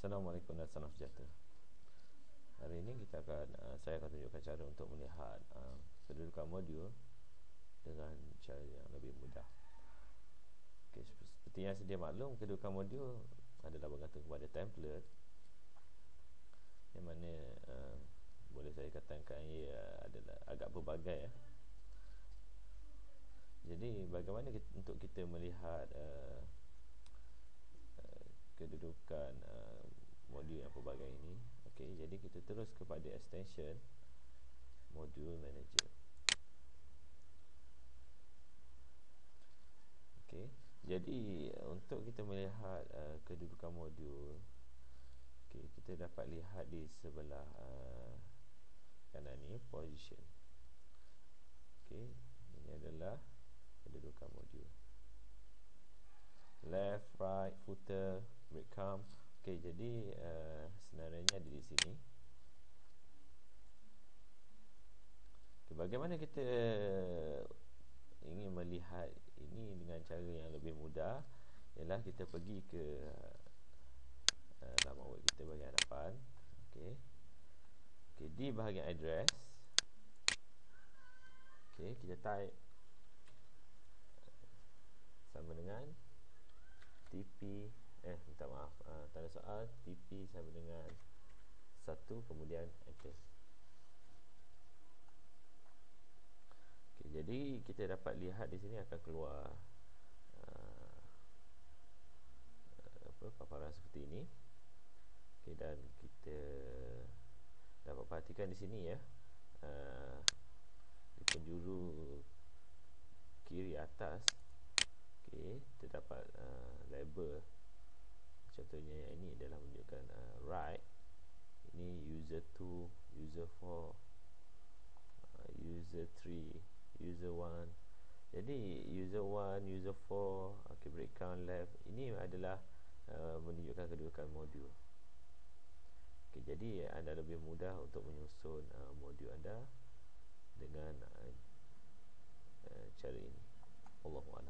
Assalamualaikum dan salam sejahtera. Hari ini saya akan tunjukkan cara untuk melihat kedudukan modul dengan cara yang lebih mudah. Okay, seperti yang sedia maklum, kedudukan modul adalah bergantung kepada template, yang mana boleh saya katakan ia adalah agak berbagai. Jadi bagaimana untuk kita melihat kedudukan modul yang pelbagai ini? Okey, jadi kita terus kepada extension module manager. Okey, jadi untuk kita melihat kedudukan modul, okey, kita dapat lihat di sebelah kanan ni, position. Okey, ini adalah kedudukan modul. Left, right, footer, breadcrumb. Okey, jadi senarainya ada di sini. Okay, bagaimana kita ingin melihat ini dengan cara yang lebih mudah? Ialah kita pergi ke laman web kita bahagian hadapan. Okey. Okey, di bahagian address. Okey, kita type sama dengan TP minta maaf, tanda soal TP sama dengan 1, kemudian enter. Okay, jadi kita dapat lihat di sini akan keluar paparan seperti ini. Okay, dan kita dapat perhatikan di sini ya, di penjuru kiri atas, okay, terdapat label. Contohnya yang ini adalah menunjukkan right. Ini user 2, user 4, user 3, user 1. Jadi user 1, user 4, okay, breakdown left. Ini adalah menunjukkan kedudukan modul. Okay, jadi anda lebih mudah untuk menyusun modul anda dengan cara ini. Allahuakbar.